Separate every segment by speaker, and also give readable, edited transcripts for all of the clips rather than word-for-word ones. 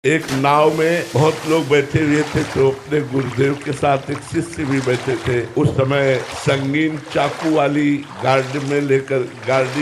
Speaker 1: एक नाव में बहुत लोग बैठे हुए थे, तो अपने गुरुदेव के साथ एक शिष्य भी बैठे थे। उस समय संगीन चाकू वाली गाड़ी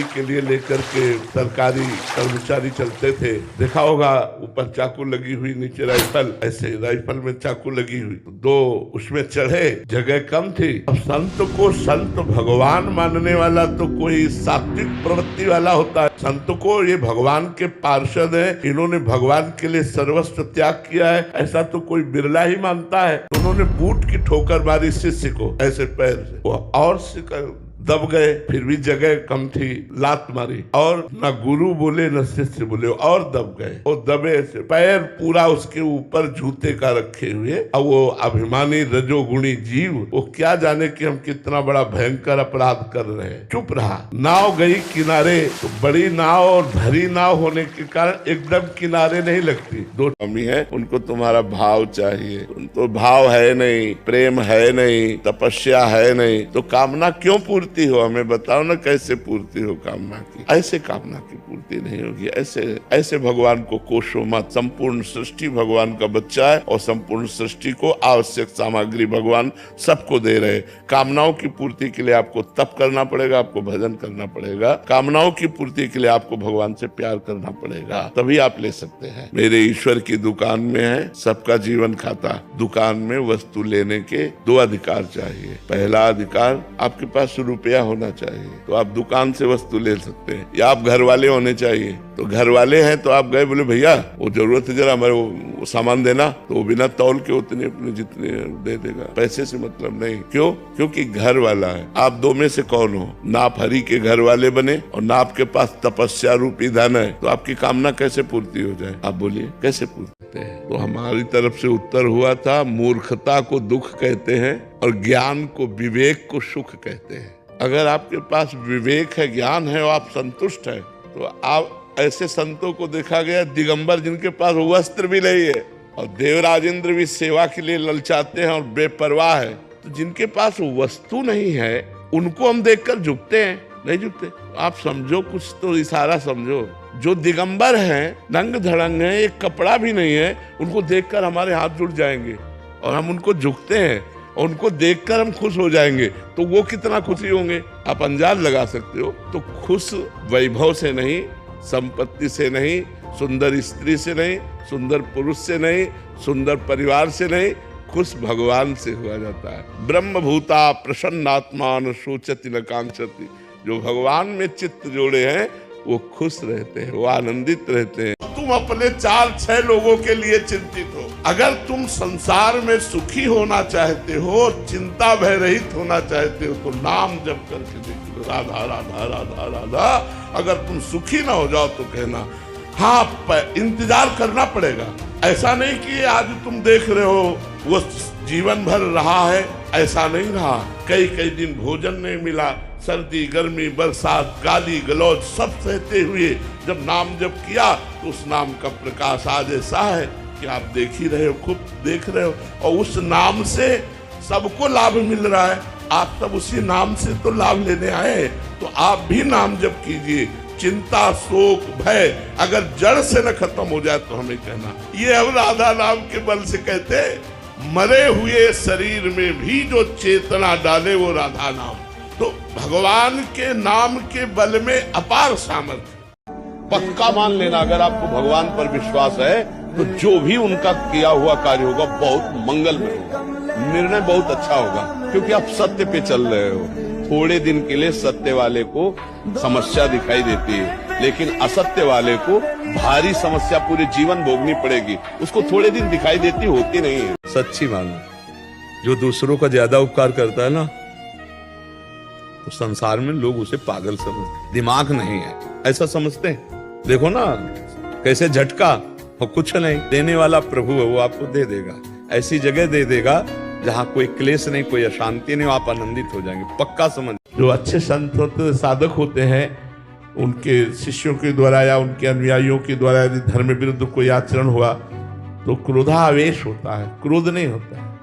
Speaker 1: के लिए लेकर के सरकारी कर्मचारी चलते थे। देखा होगा ऊपर चाकू लगी हुई, नीचे राइफल, ऐसे राइफल में चाकू लगी हुई। दो उसमें चढ़े, जगह कम थी। अब संत को संत भगवान मानने वाला तो कोई सात्विक प्रवृत्ति वाला होता है। संत को ये भगवान के पार्षद है, इन्होंने भगवान के लिए सर्वस्व त्याग किया है, ऐसा तो कोई बिरला ही मानता है। तो उन्होंने बूट की ठोकर मारी शिष्य को ऐसे पैर से, वो और दब गए। फिर भी जगह कम थी, लात मारी और न गुरु बोले न शिष्य बोले, और दब गए। वो दबे से पैर पूरा उसके ऊपर जूते का रखे हुए। अब वो अभिमानी रजोगुणी जीव, वो क्या जाने कि हम कितना बड़ा भयंकर अपराध कर रहे हैं। चुप रहा। नाव गई किनारे, तो बड़ी नाव और भरी नाव होने के कारण एकदम किनारे नहीं लगती। दो कमी है, उनको तुम्हारा भाव चाहिए। उनको भाव है नहीं, प्रेम है नहीं, तपस्या है नहीं, तो कामना क्यों पूर्ति हो? हमें बताओ ना, कैसे पूर्ति हो कामना की? ऐसे कामना की पूर्ति नहीं होगी। ऐसे भगवान को कोसो मत। संपूर्ण सृष्टि भगवान का बच्चा है और संपूर्ण सृष्टि को आवश्यक सामग्री भगवान सबको दे रहे। कामनाओं की पूर्ति के लिए आपको तप करना पड़ेगा, आपको भजन करना पड़ेगा। कामनाओं की पूर्ति के लिए आपको भगवान से प्यार करना पड़ेगा, तभी आप ले सकते हैं। मेरे ईश्वर की दुकान में है सबका जीवन खाता। दुकान में वस्तु लेने के दो अधिकार चाहिए। पहला अधिकार, आपके पास रुपया होना चाहिए, तो आप दुकान से वस्तु ले सकते हैं। या आप घर वाले होने चाहिए, तो घर वाले हैं तो आप गए, बोले भैया वो जरूरत है, जरा हमारे वो सामान देना, तो वो बिना तौल के उतने अपने जितने दे देगा। पैसे से मतलब नहीं। क्यों? क्योंकि घर वाला है। आप दो में से कौन हो? ना आप हरि के घर वाले बने और ना आपके पास तपस्या रूपी धन है, तो आपकी कामना कैसे पूर्ति हो जाए? आप बोलिए, कैसे पूर्ति है? तो हमारी तरफ से उत्तर हुआ था, मूर्खता को दुख कहते हैं और ज्ञान को, विवेक को सुख कहते हैं। अगर आपके पास विवेक है, ज्ञान है और आप संतुष्ट है, तो आप ऐसे संतों को देखा गया दिगंबर, जिनके पास वस्त्र भी नहीं है और देवराज इंद्र भी सेवा के लिए ललचाते हैं और बेपरवाह है। तो जिनके पास वस्तु नहीं है, उनको हम देखकर झुकते हैं? नहीं झुकते। आप समझो, कुछ तो इशारा समझो। जो दिगंबर हैं, नंग धड़ंग है, एक कपड़ा भी नहीं है, उनको देखकर हमारे हाथ जुड़ जाएंगे और हम उनको झुकते हैं और उनको देखकर हम खुश हो जाएंगे। तो वो कितना खुशी होंगे, आप अंदाज लगा सकते हो। तो खुश वैभव से नहीं, संपत्ति से नहीं, सुंदर स्त्री से नहीं, सुंदर पुरुष से नहीं, सुंदर परिवार से नहीं, खुश भगवान से हुआ जाता है। ब्रह्म भूता प्रसन्नात्मा न शोचति न कांक्षति। जो भगवान में चित्त जोड़े हैं, वो खुश रहते हैं, वो आनंदित रहते हैं। तुम अपने 4-6 लोगों के लिए चिंतित हो। अगर तुम संसार में सुखी होना चाहते हो, चिंता भय रहित होना चाहते हो, तो नाम जप करके देखो, राधा राधा राधा राधा। अगर तुम सुखी ना हो जाओ तो कहना हाँ, इंतजार करना पड़ेगा। ऐसा नहीं कि आज तुम देख रहे हो वो जीवन भर रहा है, ऐसा नहीं रहा। कई दिन भोजन नहीं मिला, सर्दी गर्मी बरसात गाली गलौज सब सहते हुए जब नाम जप किया, तो उस नाम का प्रकाश आज ऐसा है कि आप देख ही रहे हो, खूब देख रहे हो, और उस नाम से सबको लाभ मिल रहा है। आप सब उसी नाम से तो लाभ लेने आए, तो आप भी नाम जप कीजिए। चिंता शोक भय अगर जड़ से न खत्म हो जाए तो हमें कहना, ये हम राधा नाम के बल से कहते, मरे हुए शरीर में भी जो चेतना डाले वो राधा नाम। तो भगवान के नाम के बल में अपार सामर्थ्य। पक्का मान लेना, अगर आपको भगवान पर विश्वास है तो जो भी उनका किया हुआ कार्य होगा बहुत मंगल में होगा, निर्णय बहुत अच्छा होगा, क्योंकि आप सत्य पे चल रहे हो। थोड़े दिन के लिए सत्य वाले को समस्या दिखाई देती है, लेकिन असत्य वाले को भारी समस्या पूरे जीवन भोगनी पड़ेगी। उसको थोड़े दिन दिखाई देती, होती नहीं है। सच्ची मानो, जो दूसरों का ज्यादा उपकार करता है ना, तो संसार में लोग उसे पागल समझते, दिमाग नहीं है ऐसा समझते हैं। देखो ना कैसे झटका, और कुछ नहीं, देने वाला प्रभु है, वो आपको दे देगा। ऐसी जगह दे देगा जहाँ कोई क्लेश नहीं, कोई अशांति नहीं, आप आनंदित हो जाएंगे। पक्का समझ। जो अच्छे संत होते, साधक होते हैं, उनके शिष्यों के द्वारा या उनके अनुयायियों के द्वारा यदि धर्म विरुद्ध कोई आचरण हुआ तो क्रोधावेश होता है, क्रोध नहीं होता है।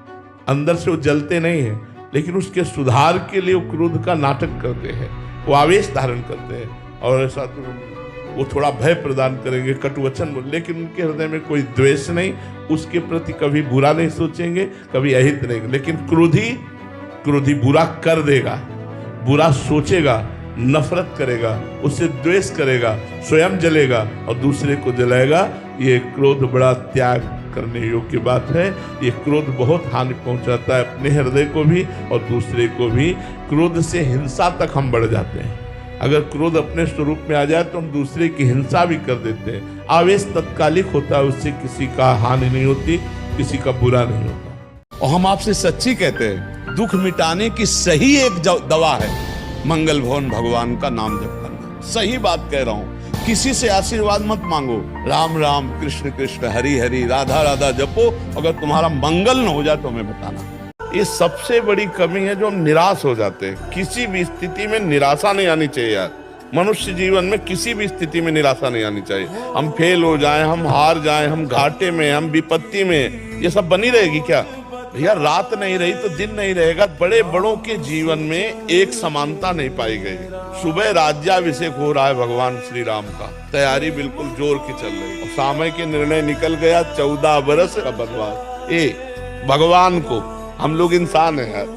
Speaker 1: अंदर से वो जलते नहीं है, लेकिन उसके सुधार के लिए वो क्रोध का नाटक करते हैं, वो आवेश धारण करते हैं। और ऐसा तो वो थोड़ा भय प्रदान करेंगे, कटुवचन बोल, लेकिन उनके हृदय में कोई द्वेष नहीं, उसके प्रति कभी बुरा नहीं सोचेंगे, कभी अहित नहीं। लेकिन क्रोधी बुरा कर देगा, बुरा सोचेगा, नफरत करेगा, उससे द्वेष करेगा, स्वयं जलेगा और दूसरे को जलाएगा। ये क्रोध बड़ा त्याग करने योग्य बात है। ये क्रोध बहुत हानि पहुंचाता है अपने हृदय को भी और दूसरे को भी। क्रोध से हिंसा तक हम बढ़ जाते हैं। अगर क्रोध अपने स्वरूप में आ जाए तो हम दूसरे की हिंसा भी कर देते हैं। आवेश तत्कालिक होता है, उससे किसी का हानि नहीं होती, किसी का बुरा नहीं होता।
Speaker 2: और हम आपसे सच्ची कहते हैं, दुख मिटाने की सही एक दवा है मंगल भवन भगवान का नाम जप करना। सही बात कह रहा हूं। किसी से आशीर्वाद मत मांगो, राम राम कृष्ण कृष्ण हरि हरि राधा राधा जपो। अगर तुम्हारा मंगल न हो जाए तो हमें बताना। ये सबसे बड़ी कमी है जो हम निराश हो जाते हैं। किसी भी स्थिति में निराशा नहीं आनी चाहिए यार। मनुष्य जीवन में किसी भी स्थिति में निराशा नहीं आनी चाहिए। हम फेल हो जाएं, हम हार जाएं, हम घाटे में, हम विपत्ति में, ये सब बनी रहेगी क्या भैया? रात नहीं रही तो दिन नहीं रहेगा। बड़े बड़ों के जीवन में एक समानता नहीं पाई गई। सुबह राज्याभिषेक हो रहा है भगवान श्री राम का, तैयारी बिल्कुल जोर की चल रही है। समय के निर्णय निकल गया, 14 बरस का वनवास। भगवान को, हम लोग इंसान हैं यार।